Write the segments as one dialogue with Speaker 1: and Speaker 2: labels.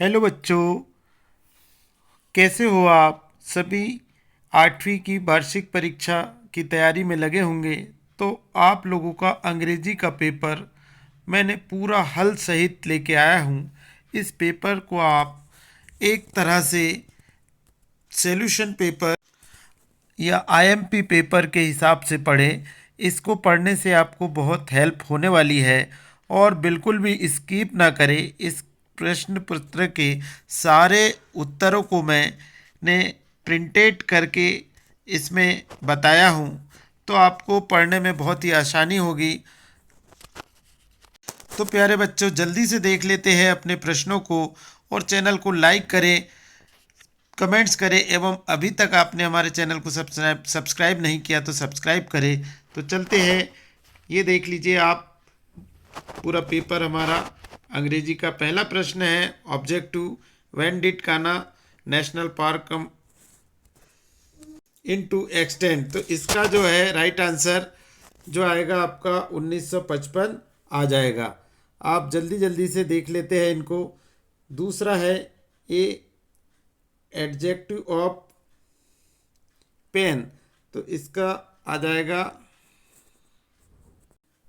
Speaker 1: Hello बच्चों, कैसे हो आप सभी। 8वीं की वार्षिक परीक्षा की तैयारी में लगे होंगे। तो आप लोगों का अंग्रेजी का पेपर मैंने पूरा हल सहित लेके आया हूँ। इस पेपर को आप एक तरह से सॉल्यूशन पेपर या आईएमपी पेपर के हिसाब से पढ़ें। इसको पढ़ने से आपको बहुत हेल्प होने वाली है। और बिल्कुल भी स्किप ना करें। इस प्रश्न पत्र के सारे उत्तरों को मैंने प्रिंटेड करके इसमें बताया हूँ, तो आपको पढ़ने में बहुत ही आसानी होगी। तो प्यारे बच्चों, जल्दी से देख लेते हैं अपने प्रश्नों को और चैनल को लाइक करें, कमेंट्स करें एवं अभी तक आपने हमारे चैनल को सब्सक्राइब नहीं किया तो सब्सक्राइब करें। तो चलते हैं, ये देख लीजिए आप पूरा पेपर हमारा। अंग्रेजी का पहला प्रश्न है objective, when did Kanha National Park come in to extend. तो इसका जो है राइट आंसर जो आएगा आपका 1955 आ जाएगा। आप जल्दी जल्दी से देख लेते हैं इनको। दूसरा है ए एडजेक्टिव ऑफ पेन, तो इसका आ जाएगा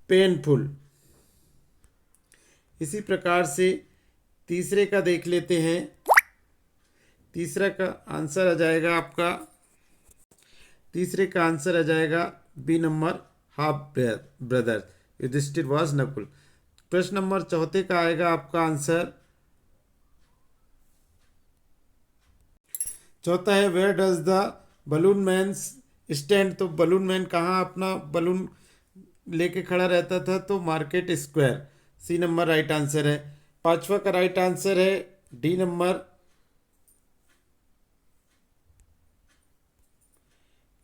Speaker 1: पेनफुल। इसी प्रकार से तीसरे का देख लेते हैं। तीसरा का आंसर आ जाएगा आपका, तीसरे का आंसर आ जाएगा B number, half brother Yudhishthira was Nakul. प्रश्न नंबर चौथे का आएगा आपका आंसर, चौथा है where does the balloon man stand. तो बलून मैन कहाँ अपना बलून लेके खड़ा रहता था, तो market square. C number right answer है। पांचवा का राइट आंसर है D number,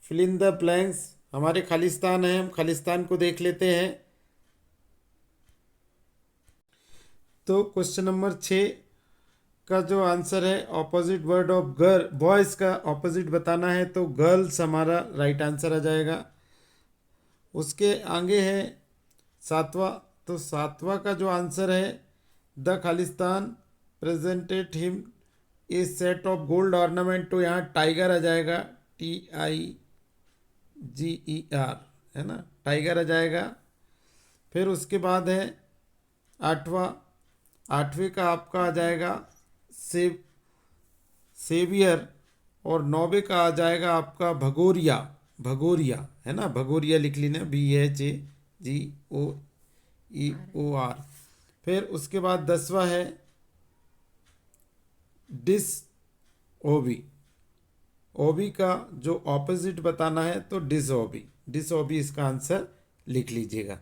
Speaker 1: fill in the blanks. हमारे खालिस्तान है, हम खालिस्तान को देख लेते हैं। तो क्वेश्चन नंबर 6 का जो आंसर है opposite word of girl, boys का ऑपोजिट बताना है, तो गर्ल्स हमारा राइट आंसर आ जाएगा। उसके आगे है सातवां। तो सातवां का जो आंसर है the Khalistan presented him a set of gold ornament. तो यहाँ टाइगर आ जाएगा, TIGER, है ना, टाइगर आ जाएगा। फिर उसके बाद है आठवां। आठवें का आपका आ जाएगा सेवियर। और नौवे का आ जाएगा आपका भगोरिया। भगोरिया है ना, भगोरिया लिख लेना, BHAGOEOR। फिर उसके बाद 10वां है डिस ओबी। ओबी का जो ऑपोजिट बताना है तो डिस ओबी, डिस ओबी इसका आंसर लिख लीजिएगा।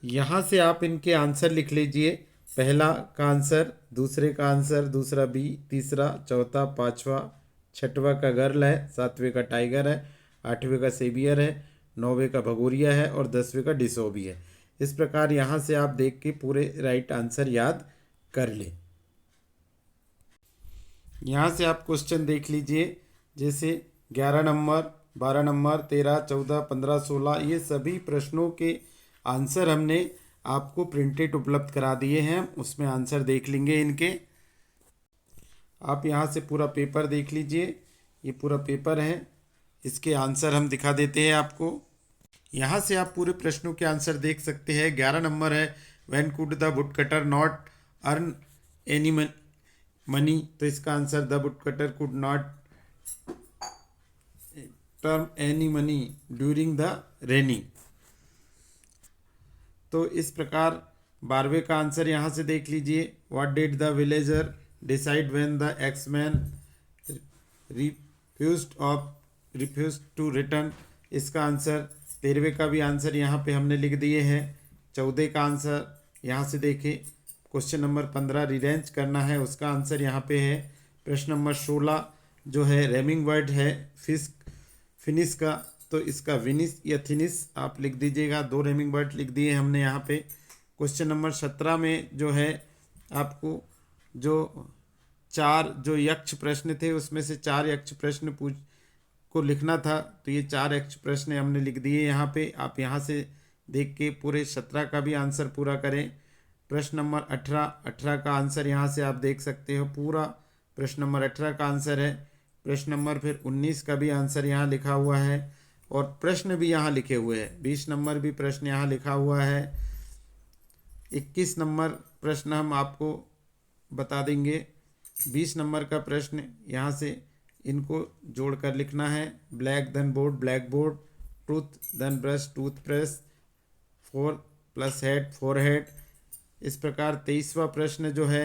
Speaker 1: यहाँ से आप इनके आंसर लिख लीजिए। पहला का आंसर, दूसरे का आंसर, दूसरा बी, तीसरा, चौथा, पांचवा, छठवा का गर्ल है, सातवें का टाइगर है, आठवें का सेबियर है, नौवें का भगोरिया है और 10वें का डिसोबी है। इस प्रकार यहाँ से आप देख के पूरे राइट आंसर याद कर लें। यहाँ से आप क्वेश्चन देख लीजिए, जैसे 11 नंबर, 12 नंबर, 13, 14, 15, 16, ये सभी प्रश्नों के आंसर हमने आपको प्रिंटेड उपलब्ध करा दिए हैं। उसमें आंसर देख लेंगे इनके। आप यहाँ से पूरा पेपर देख लीजिए, ये पूरा पेपर है, इसके आंसर हम दिखा देते हैं आपको। यहाँ से आप पूरे प्रश्नों के आंसर देख सकते हैं। 11 नंबर है when could the wood cutter not earn any money. तो इसका answer the wood cutter could not turn any money during the raining. तो इस प्रकार 12वें का आंसर यहाँ से देख लीजिए, what did the villager decide when the axeman refuse to return. इसका आंसर 13वें का भी आंसर यहाँ पे हमने लिख दिए हैं। 14 का आंसर यहाँ से देखें, क्वेश्चन नंबर 15 रिरेंज करना है, उसका आंसर यहाँ पे है। प्रश्न नंबर 16 जो है रेमिंग वर्ड है फिनिश का, तो इसका विनिस या थिनिस आप लिख दीजिएगा। 2 रेमिंग वर्ड लिख दिए हमने यहाँ पे। क्वेश्चन नंबर 17 में जो है आपको जो 4 जो यक्ष प्रश्न थे उसमें से 4 यक्ष प्रश्न को लिखना था, तो ये 4 यक्ष प्रश्न हमने लिख दिए यहाँ पे। आप यहाँ से देख के पूरे 17 का भी आंसर पूरा करें। प्रश्न नंबर 18 का आंसर यहाँ से आप देख सकते हो, पूरा प्रश्न नंबर 18 का आंसर है। प्रश्न नंबर फिर 19 का भी आंसर यहाँ लिखा हुआ है और प्रश्न भी यहाँ लिखे हुए हैं। 20 नंबर भी प्रश्न यहाँ लिखा हुआ है। 21 नंबर प्रश्न हम आपको बता देंगे। 20 नंबर का प्रश्न यहाँ से इनको जोड़कर लिखना है। ब्लैक धन बोर्ड ब्लैक बोर्ड, टूथ धन brush tooth brush, 4 plus head four head. इस प्रकार 23वां प्रश्न जो है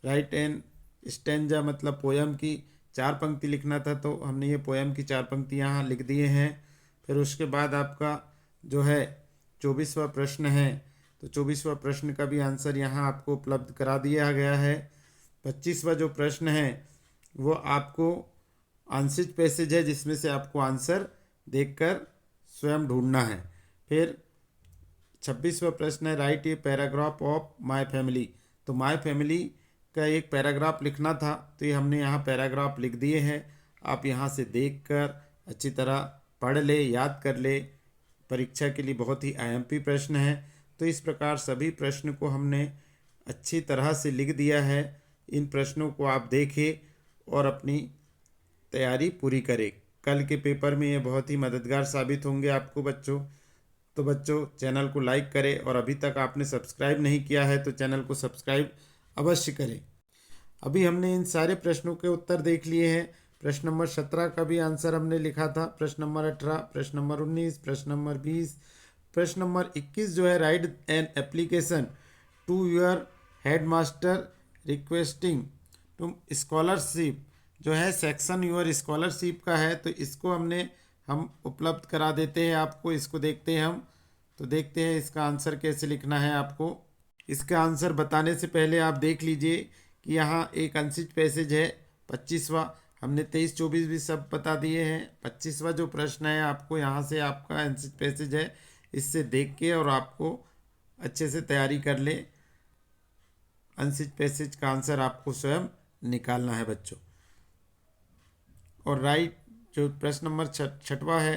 Speaker 1: राइट एन स्टेंजा मतलब पोयम की 4 पंक्ति लिखना था, तो हमने ये पोयम की 4 पंक्ति यहाँ लिख दिए हैं। फिर उसके बाद आपका जो है 24वां प्रश्न है, तो 24वां प्रश्न का भी आंसर यहाँ आपको उपलब्ध करा दिया गया है। 25वां जो प्रश्न है वो आपको आंशिक पैसेज है, जिसमें से आपको आंसर देखकर स्वयं ढूंढना है। फिर 26वां प्रश्न है right a paragraph of my family, तो माय फैमिली का एक पैराग्राफ लिखना था, तो ये हमने यहाँ पैराग्राफ लिख दिए हैं। आप यहाँ से देखकर अच्छी तरह पढ़ ले, याद कर ले, परीक्षा के लिए बहुत ही आईएमपी प्रश्न है। तो इस प्रकार सभी प्रश्न को हमने अच्छी तरह से लिख दिया है। इन प्रश्नों को आप देखें और अपनी तैयारी पूरी करें। कल के पेपर में ये बहुत ही मददगार साबित होंगे आपको बच्चों। तो बच्चों चैनल को लाइक करें और अभी तक आपने सब्सक्राइब नहीं किया है तो चैनल को सब्सक्राइब अवश्य करें। अभी हमने इन सारे प्रश्नों के उत्तर देख लिए हैं। प्रश्न नंबर 17 का भी आंसर हमने लिखा था, प्रश्न नंबर 18, प्रश्न नंबर 19, प्रश्न नंबर 20, प्रश्न नंबर 21 जो है write an application to your headmaster requesting to scholarship जो है सेक्शन योर स्कॉलरशिप का है, तो इसको हम उपलब्ध करा देते हैं आपको। इसको देखते हैं हम, तो देखते हैं इसका आंसर कैसे लिखना है आपको। इसका आंसर बताने से पहले आप देख लीजिए कि यहाँ एक अनसिच पैसेज है 25वां, हमने 23-24 भी सब बता दिए हैं। 25वां जो प्रश्न है आपको यहाँ से आपका अनसिच पैसेज है, इससे देख के और आपको अच्छे से तैयारी कर ले। अनसिच पैसेज का आंसर आपको स्वयं निकालना है बच्चों। और राइट जो प्रश्न नंबर 6वां है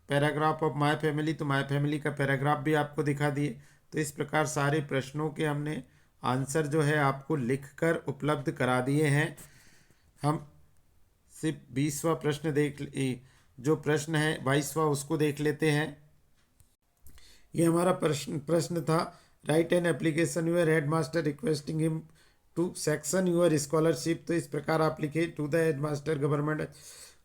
Speaker 1: पैराग्राफ ऑफ माय फैमिली, तो माय फैमिली का पैराग्राफ भी आपको दिखा दिए। तो इस प्रकार सारे प्रश्नों के हमने आंसर जो है आपको लिखकर उपलब्ध करा दिए हैं। हम सिर्फ 20वां प्रश्न जो प्रश्न है 22वां उसको देख लेते हैं। ये हमारा प्रश्न था write an application your headmaster requesting him to section your scholarship. तो इस प्रकार आप लिखे टू द हेडमास्टर गवर्नमेंट,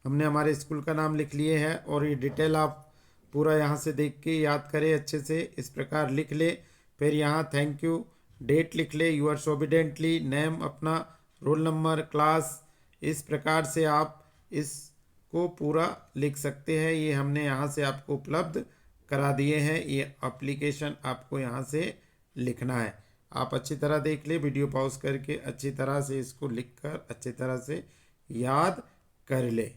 Speaker 1: हमने हमारे स्कूल का नाम लिख लिए हैं और ये डिटेल आप पूरा यहाँ से देख के याद करें अच्छे से। इस प्रकार लिख ले, फिर यहाँ थैंक यू डेट लिख ले, यूअर्स ओबिडेंटली, नेम अपना, रोल नंबर, क्लास। इस प्रकार से आप इसको पूरा लिख सकते हैं। ये हमने यहाँ से आपको उपलब्ध करा दिए हैं। ये एप्लीकेशन आपको यहाँ से लिखना है। आप अच्छी तरह देख ले, वीडियो पॉज करके अच्छी तरह से इसको लिखकर अच्छी तरह से याद कर ले।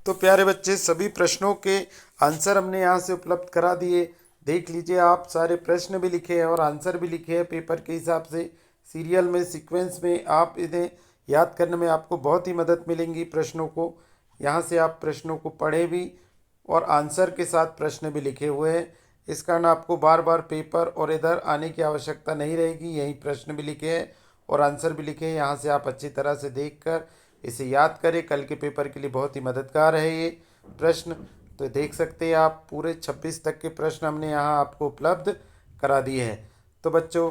Speaker 1: तो प्यारे बच्चे सभी प्रश्नों के आंसर हमने यहाँ से उपलब्ध करा दिए। देख लीजिए आप सारे प्रश्न भी लिखे हैं और आंसर भी लिखे हैं पेपर के हिसाब से, सीरियल में, सीक्वेंस में। आप इन्हें याद करने में आपको बहुत ही मदद मिलेंगी प्रश्नों को। यहाँ से आप प्रश्नों को पढ़े भी और आंसर के साथ प्रश्न भी लिखे हुए हैं। इस कारण आपको बार बार पेपर और इधर आने की आवश्यकता नहीं रहेगी। यहीं प्रश्न भी लिखे हैं और आंसर भी लिखे हैं। यहाँ से आप अच्छी तरह से देखकर इसे याद करें। कल के पेपर के लिए बहुत ही मददगार है ये प्रश्न। तो देख सकते हैं आप पूरे 26 तक के प्रश्न हमने यहाँ आपको उपलब्ध करा दिए हैं। तो बच्चों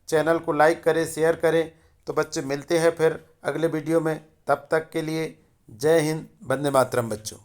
Speaker 1: चैनल को लाइक करें, शेयर करें। तो बच्चे मिलते हैं फिर अगले वीडियो में, तब तक के लिए जय हिंद, वंदे मातरम बच्चों।